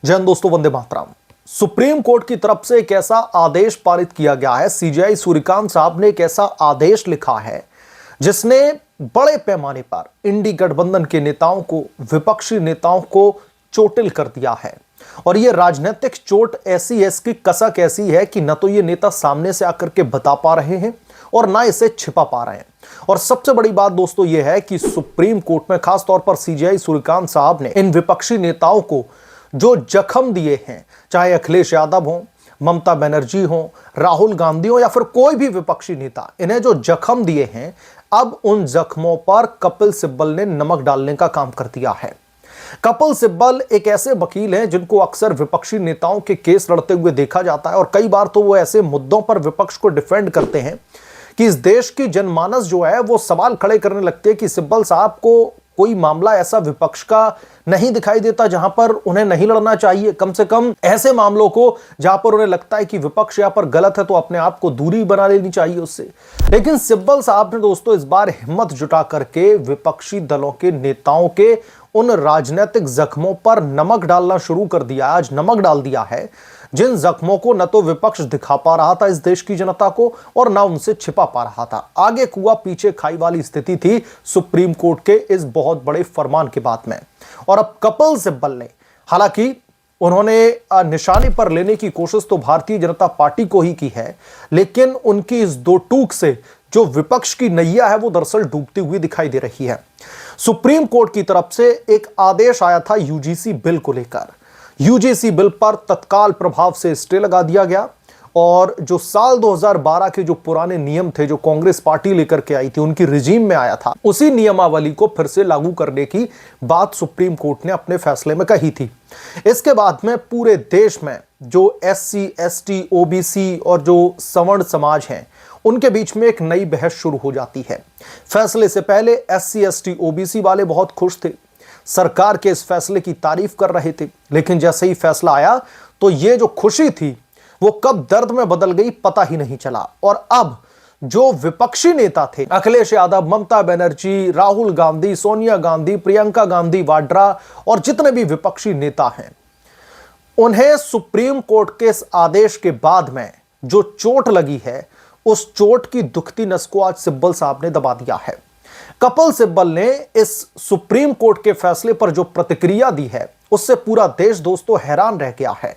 जय हिंद दोस्तों, Vande Mataram. Supreme court की तरफ से एक ऐसा आदेश पारित किया गया है। सीजेआई सूर्यकांत साहब ने एक ऐसा आदेश लिखा है जिसने बड़े पैमाने पर इंडी गठबंधन के नेताओं को, विपक्षी नेताओं को चोटिल कर दिया है। और यह राजनीतिक चोट ऐसी है, इसकी कसक ऐसी है कि न तो ये नेता सामने से आकर के बता पा रहे हैं और ना इसे छिपा पा रहे हैं। और सबसे बड़ी बात दोस्तों यह है कि सुप्रीम कोर्ट में खासतौर पर सीजेआई सूर्यकांत साहब ने इन विपक्षी नेताओं को जो जख्म दिए हैं, चाहे अखिलेश यादव हो, ममता बनर्जी हो, राहुल गांधी हो या फिर कोई भी विपक्षी नेता, इन्हें जो जख्म दिए हैं, अब उन जख्मों पर कपिल सिब्बल ने नमक डालने का काम कर दिया है। कपिल सिब्बल एक ऐसे वकील हैं जिनको अक्सर विपक्षी नेताओं के केस लड़ते हुए देखा जाता है और कई बार तो वो ऐसे मुद्दों पर विपक्ष को डिफेंड करते हैं कि इस देश की जनमानस जो है वो सवाल खड़े करने लगते हैं कि सिब्बल साहब को कोई मामला ऐसा विपक्ष का नहीं दिखाई देता जहां पर उन्हें नहीं लड़ना चाहिए। कम से कम ऐसे मामलों को जहां पर उन्हें लगता है कि विपक्ष यहां पर गलत है तो अपने आप को दूरी बना लेनी चाहिए उससे। लेकिन सिब्बल साहब ने दोस्तों इस बार हिम्मत जुटा करके विपक्षी दलों के नेताओं के उन राजनीतिक जख्मों पर नमक डालना शुरू कर दिया। आज नमक डाल दिया है जिन जख्मों को न तो विपक्ष दिखा पा रहा था इस देश की जनता को और ना उनसे छिपा पा रहा था। आगे कुआ पीछे खाई वाली स्थिति थी सुप्रीम कोर्ट के इस बहुत बड़े फरमान के बाद में। और अब कपिल सिब्बल ने, हालांकि उन्होंने निशाने पर लेने की कोशिश तो भारतीय जनता पार्टी को ही की है, लेकिन उनकी इस दो टूक से जो विपक्ष की नैया है वो दरअसल डूबती हुई दिखाई दे रही है। सुप्रीम कोर्ट की तरफ से एक आदेश आया था यूजीसी बिल को लेकर। यूजीसी बिल पर तत्काल प्रभाव से स्टे लगा दिया गया और जो साल 2012 के जो पुराने नियम थे जो कांग्रेस पार्टी लेकर के आई थी, उनकी रिजीम में आया था, उसी नियमावली को फिर से लागू करने की बात सुप्रीम कोर्ट ने अपने फैसले में कही थी। इसके बाद में पूरे देश में जो एससी, एसटी, ओबीसी और जो सवर्ण समाज हैं उनके बीच में एक नई बहस शुरू हो जाती है। फैसले से पहले एससी, एसटी, ओबीसी वाले बहुत खुश थे, सरकार के इस फैसले की तारीफ कर रहे थे। लेकिन जैसे ही फैसला आया तो ये जो खुशी थी वो कब दर्द में बदल गई पता ही नहीं चला। और अब जो विपक्षी नेता थे, अखिलेश यादव, ममता बनर्जी, राहुल गांधी, सोनिया गांधी, प्रियंका गांधी वाड्रा और जितने भी विपक्षी नेता हैं, उन्हें सुप्रीम कोर्ट के इस आदेश के बाद में जो चोट लगी है, उस चोट की दुखती नस को आज सिब्बल साहब ने दबा दिया है। कपिल सिब्बल ने इस सुप्रीम कोर्ट के फैसले पर जो प्रतिक्रिया दी है उससे पूरा देश दोस्तों हैरान रह गया है।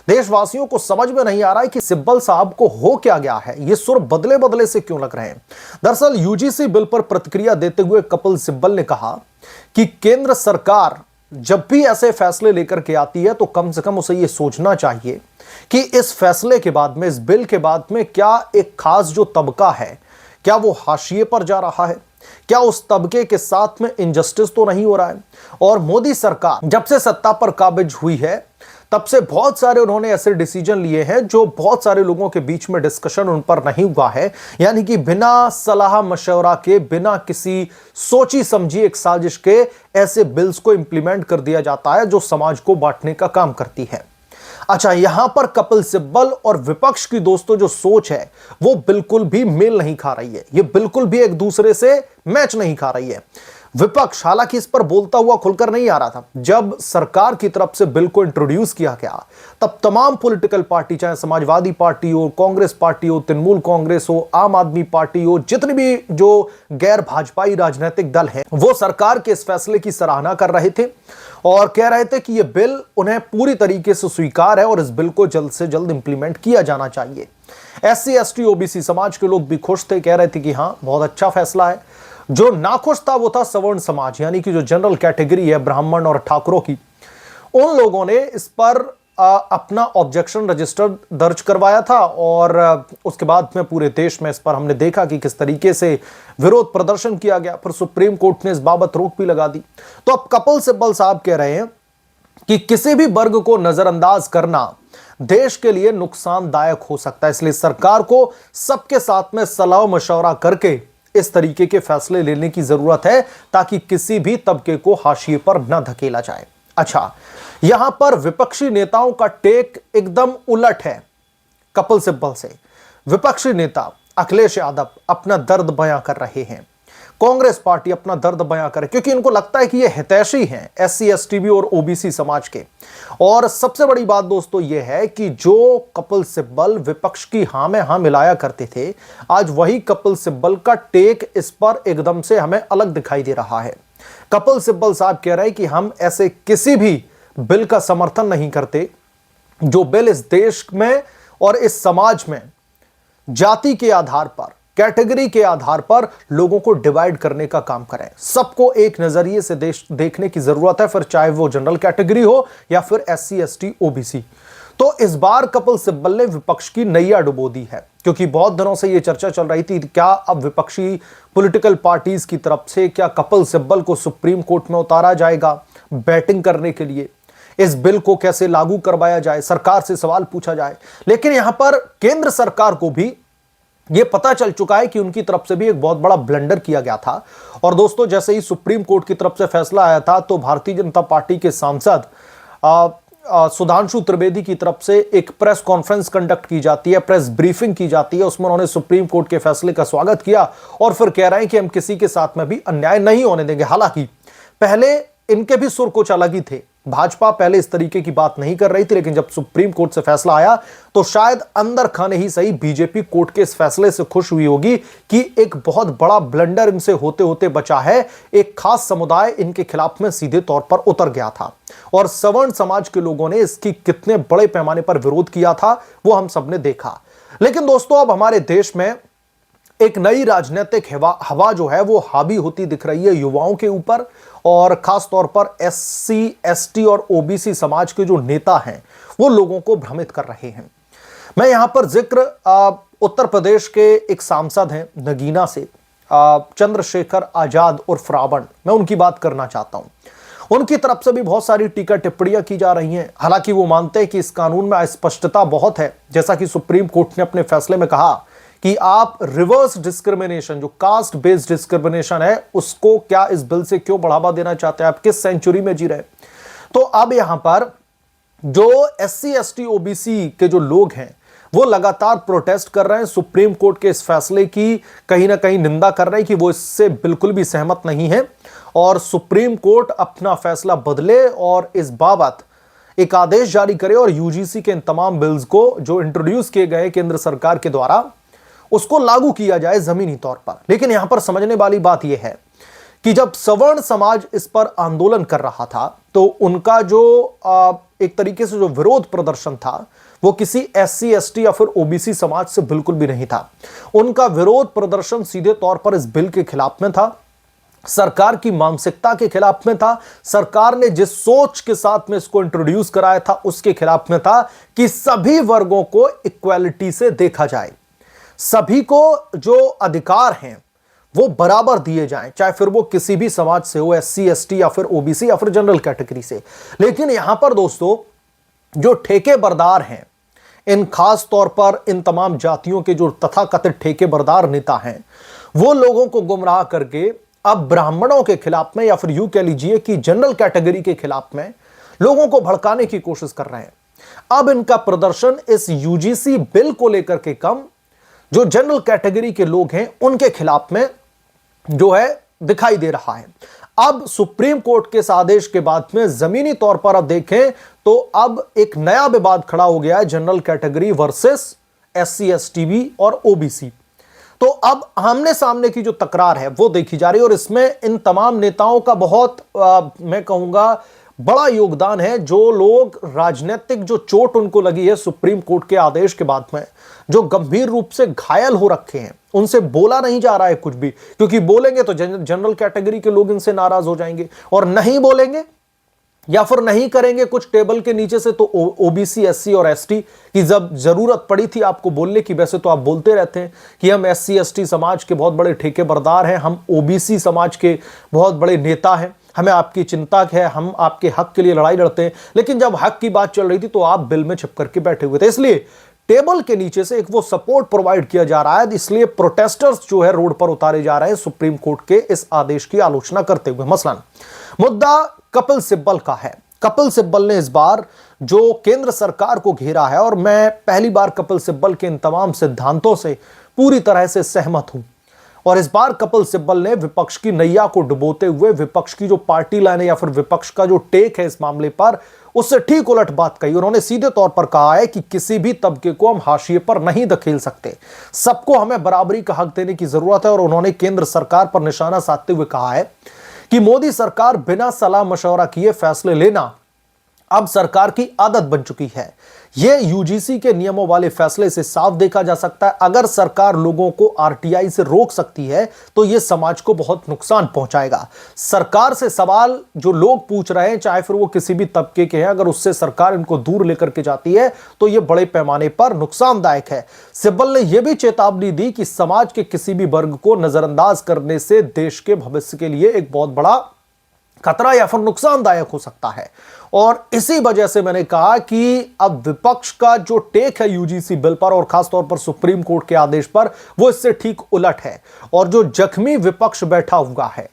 देशवासियों को समझ में नहीं आ रहा है कि सिब्बल साहब को हो क्या गया है, ये सुर बदले बदले से क्यों लग रहे हैं। दरअसल यूजीसी बिल पर प्रतिक्रिया देते हुए कपिल सिब्बल ने कहा कि केंद्र सरकार जब भी ऐसे फैसले लेकर के आती है तो कम से कम उसे यह सोचना चाहिए कि इस फैसले के बाद में, इस बिल के बाद में क्या एक खास जो तबका है क्या वो हाशिए पर जा रहा है, क्या उस तबके के साथ में इनजस्टिस तो नहीं हो रहा है। और मोदी सरकार जब से सत्ता पर काबिज हुई है तब से बहुत सारे उन्होंने ऐसे डिसीजन लिए हैं जो बहुत सारे लोगों के बीच में डिस्कशन उन पर नहीं हुआ है, यानी कि बिना सलाह मशवरा के, बिना किसी सोची समझी एक साजिश के ऐसे बिल्स को इंप्लीमेंट कर दिया जाता है जो समाज को बांटने का काम करती है। अच्छा, यहां पर कपिल सिब्बल और विपक्ष की दोस्तों जो सोच है वो बिल्कुल भी मेल नहीं खा रही है, ये बिल्कुल भी एक दूसरे से मैच नहीं खा रही है। विपक्ष हालांकि इस पर बोलता हुआ खुलकर नहीं आ रहा था। जब सरकार की तरफ से बिल को इंट्रोड्यूस किया गया तब तमाम पॉलिटिकल पार्टी, चाहे समाजवादी पार्टी हो, कांग्रेस पार्टी हो, तृणमूल कांग्रेस हो, आम आदमी पार्टी हो, जितने भी जो गैर भाजपाई राजनीतिक दल हैं, वो सरकार के इस फैसले की सराहना कर रहे थे और कह रहे थे कि यह बिल उन्हें पूरी तरीके से स्वीकार है और इस बिल को जल्द से जल्द इंप्लीमेंट किया जाना चाहिए। एससी, एसटी, ओबीसी समाज के लोग भी खुश थे, कह रहे थे कि हाँ, बहुत अच्छा फैसला है। जो नाखुश था वो था सवर्ण समाज, यानी कि जो जनरल कैटेगरी है, ब्राह्मण और ठाकुरों की। उन लोगों ने इस पर अपना ऑब्जेक्शन रजिस्टर दर्ज करवाया था और उसके बाद में पूरे देश में इस पर हमने देखा कि किस तरीके से विरोध प्रदर्शन किया गया। फिर सुप्रीम कोर्ट ने इस बाबत रोक भी लगा दी। तो अब कपिल सिब्बल साहब कह रहे हैं कि किसी भी वर्ग को नजरअंदाज करना देश के लिए नुकसानदायक हो सकता है, इसलिए सरकार को सबके साथ में सलाह मशवरा करके इस तरीके के फैसले लेने की जरूरत है ताकि किसी भी तबके को हाशिए पर न धकेला जाए। अच्छा, यहां पर विपक्षी नेताओं का टेक एकदम उलट है कपिल सिब्बल से। विपक्षी नेता अखिलेश यादव अपना दर्द बयां कर रहे हैं। कांग्रेस पार्टी अपना दर्द बयां करे, क्योंकि इनको लगता है कि ये हितैषी हैं एससी एसटी और ओबीसी समाज के। और सबसे बड़ी बात दोस्तों ये है कि जो कपिल सिब्बल विपक्ष की हां में हां मिलाया करते थे, आज वही कपिल सिब्बल का टेक इस पर एकदम से हमें अलग दिखाई दे रहा है। कपिल सिब्बल साहब कह रहे हैं कि हम ऐसे किसी भी बिल का समर्थन नहीं करते जो बिल इस देश में और इस समाज में जाति के आधार पर, कैटेगरी के आधार पर लोगों को डिवाइड करने का काम करें। सबको एक नजरिए से देखने की जरूरत है, फिर चाहे वो जनरल कैटेगरी हो या फिर एससी एसटी ओबीसी। तो इस बार कपिल सिब्बल ने विपक्ष की नैया डुबो दी है, क्योंकि बहुत दिनों से यह चर्चा चल रही थी क्या अब विपक्षी पॉलिटिकल पार्टीज की तरफ से क्या कपिल सिब्बल को सुप्रीम कोर्ट में उतारा जाएगा बैटिंग करने के लिए, इस बिल को कैसे लागू करवाया जाए, सरकार से सवाल पूछा जाए। लेकिन यहां पर केंद्र सरकार को भी यह पता चल चुका है कि उनकी तरफ से भी एक बहुत बड़ा ब्लंडर किया गया था। और दोस्तों, जैसे ही सुप्रीम कोर्ट की तरफ से फैसला आया था तो भारतीय जनता पार्टी के सांसद सुधांशु त्रिवेदी की तरफ से एक प्रेस कॉन्फ्रेंस कंडक्ट की जाती है, प्रेस ब्रीफिंग की जाती है। उसमें उन्होंने सुप्रीम कोर्ट के फैसले का स्वागत किया और फिर कह रहे हैं कि हम किसी के साथ में भी अन्याय नहीं होने देंगे। हालांकि पहले इनके भी सुर कुछ अलग ही थे, भाजपा पहले इस तरीके की बात नहीं कर रही थी, लेकिन जब सुप्रीम कोर्ट से फैसला आया तो शायद अंदर खाने ही सही बीजेपी कोर्ट के इस फैसले से खुश हुई होगी कि एक बहुत बड़ा ब्लंडर इनसे होते होते बचा है। एक खास समुदाय इनके खिलाफ में सीधे तौर पर उतर गया था और सवर्ण समाज के लोगों ने इसकी कितने बड़े पैमाने पर विरोध किया था वो हम सबने देखा। लेकिन दोस्तों, अब हमारे देश में एक नई राजनीतिक हवा जो है वो हावी होती दिख रही है युवाओं के ऊपर, और खास तौर पर एससी एसटी और ओबीसी समाज के जो नेता हैं वो लोगों को भ्रमित कर रहे हैं। मैं यहां पर जिक्र उत्तर प्रदेश के एक सांसद हैं नगीना से, चंद्रशेखर आजाद उर्फ रावण, मैं उनकी बात करना चाहता हूं। उनकी तरफ से भी बहुत सारी टीका टिप्पणियां की जा रही हैं। हालांकि वो मानते हैं कि इस कानून में अस्पष्टता बहुत है, जैसा कि सुप्रीम कोर्ट ने अपने फैसले में कहा कि आप रिवर्स डिस्क्रिमिनेशन, जो कास्ट बेस्ड डिस्क्रिमिनेशन है, उसको क्या इस बिल से क्यों बढ़ावा देना चाहते हैं, आप किस सेंचुरी में जी रहे। तो अब यहां पर जो एससी एसटी ओबीसी के जो लोग हैं वो लगातार प्रोटेस्ट कर रहे हैं, सुप्रीम कोर्ट के इस फैसले की कहीं ना कहीं निंदा कर रहे हैं कि वो इससे बिल्कुल भी सहमत नहीं है और सुप्रीम कोर्ट अपना फैसला बदले और इस बाबत एक आदेश जारी करे और यूजीसी के इन तमाम बिल्स को जो इंट्रोड्यूस किए गए केंद्र सरकार के द्वारा उसको लागू किया जाए जमीनी तौर पर। लेकिन यहां पर समझने वाली बात यह है कि जब सवर्ण समाज इस पर आंदोलन कर रहा था तो उनका जो एक तरीके से जो विरोध प्रदर्शन था वो किसी एससी एसटी या फिर ओबीसी समाज से बिल्कुल भी नहीं था। उनका विरोध प्रदर्शन सीधे तौर पर इस बिल के खिलाफ में था, सरकार की मानसिकता के खिलाफ में था, सरकार ने जिस सोच के साथ में इसको इंट्रोड्यूस कराया था उसके खिलाफ में था कि सभी वर्गों को इक्वालिटी से देखा जाए, सभी को जो अधिकार हैं वो बराबर दिए जाएं, चाहे फिर वो किसी भी समाज से हो, एससी एसटी या फिर ओबीसी या फिर जनरल कैटेगरी से। लेकिन यहां पर दोस्तों जो ठेके बरदार हैं, इन खास तौर पर इन तमाम जातियों के जो तथाकथित ठेके बरदार नेता हैं, वो लोगों को गुमराह करके अब ब्राह्मणों के खिलाफ में या फिर यूं कह लीजिए कि जनरल कैटेगरी के खिलाफ में लोगों को भड़काने की कोशिश कर रहे हैं। अब इनका प्रदर्शन इस यूजीसी बिल को लेकर के कम, जो जनरल कैटेगरी के लोग हैं उनके खिलाफ में जो है दिखाई दे रहा है। अब सुप्रीम कोर्ट के इस आदेश के बाद में जमीनी तौर पर अब देखें तो अब एक नया विवाद खड़ा हो गया है, general category versus SC ST और ओबीसी। तो अब आमने सामने की जो तकरार है वो देखी जा रही है और इसमें इन तमाम नेताओं का बहुत मैं कहूंगा बड़ा योगदान है। जो लोग राजनीतिक जो चोट उनको लगी है सुप्रीम कोर्ट के आदेश के बाद में, जो गंभीर रूप से घायल हो रखे हैं, उनसे बोला नहीं जा रहा है कुछ भी, क्योंकि बोलेंगे तो जनरल कैटेगरी के लोग इनसे नाराज हो जाएंगे और नहीं बोलेंगे या फिर नहीं करेंगे कुछ टेबल के नीचे से तो ओबीसी एससी और एसटी की जब जरूरत पड़ी थी आपको बोलने की, वैसे तो आप बोलते रहते हैं कि हम एससी एसटी समाज के बहुत बड़े ठेकेदार हैं, हम ओबीसी समाज के बहुत बड़े नेता हैं, हमें आपकी चिंता है, हम आपके हक के लिए लड़ाई लड़ते हैं। लेकिन जब हक की बात चल रही थी तो आप बिल में छिप करके बैठे हुए थे, इसलिए टेबल के नीचे से एक वो सपोर्ट प्रोवाइड किया जा रहा है, इसलिए प्रोटेस्टर्स जो है रोड पर उतारे जा रहे हैं सुप्रीम कोर्ट के इस आदेश की आलोचना करते हुए। मसलन मुद्दा कपिल सिब्बल का है। कपिल सिब्बल ने इस बार जो केंद्र सरकार को घेरा है, और मैं पहली बार कपिल सिब्बल के इन तमाम सिद्धांतों से पूरी तरह से सहमत हूं। और इस बार कपिल सिब्बल ने विपक्ष की नैया को डुबोते हुए विपक्ष की जो पार्टी लाइन है या फिर विपक्ष का जो टेक है इस मामले पर, उससे ठीक उलट बात कही। उन्होंने सीधे तौर पर कहा है कि किसी भी तबके को हम हाशिए पर नहीं धकेल सकते, सबको हमें बराबरी का हक देने की जरूरत है। और उन्होंने केंद्र सरकार पर निशाना साधते हुए कहा है कि मोदी सरकार बिना सलाह मशवरा किए फैसले लेना अब सरकार की आदत बन चुकी है। यह यूजीसी के नियमों वाले फैसले से साफ देखा जा सकता है। अगर सरकार लोगों को आरटीआई से रोक सकती है तो यह समाज को बहुत नुकसान पहुंचाएगा। सरकार से सवाल जो लोग पूछ रहे हैं, चाहे फिर वो किसी भी तबके के हैं, अगर उससे सरकार इनको दूर लेकर के जाती है तो यह बड़े पैमाने पर नुकसानदायक है। सिब्बल ने यह भी चेतावनी दी कि समाज के किसी भी वर्ग को नजरअंदाज करने से देश के भविष्य के लिए एक बहुत बड़ा खतरा या फिर नुकसानदायक हो सकता है। और इसी वजह से मैंने कहा कि अब विपक्ष का जो टेक है यूजीसी बिल पर और खासतौर पर सुप्रीम कोर्ट के आदेश पर, वो इससे ठीक उलट है। और जो जख्मी विपक्ष बैठा हुआ है,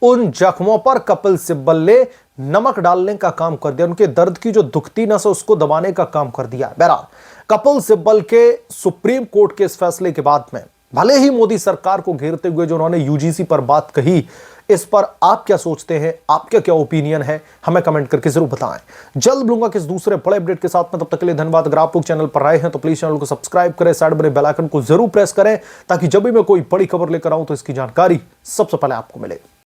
उन जख्मों पर कपिल सिब्बल ने नमक डालने का काम कर दिया, उनके दर्द की जो दुखती नस है उसको दबाने का काम कर दिया। बहरहाल कपिल सिब्बल के सुप्रीम कोर्ट के इस फैसले के बाद में भले ही मोदी सरकार को घेरते हुए जो उन्होंने यूजीसी पर बात कही, इस पर आप क्या सोचते हैं, आपका क्या ओपिनियन है, हमें कमेंट करके जरूर बताएं। जल्द मिलूंगा किस दूसरे बड़े अपडेट के साथ में, तब तक के लिए धन्यवाद। अगर आप लोग चैनल पर आए हैं तो प्लीज चैनल को सब्सक्राइब करें, साइड बने बेल आइकन को जरूर प्रेस करें ताकि जब भी मैं कोई बड़ी खबर लेकर आऊं तो इसकी जानकारी सबसे पहले आपको मिले।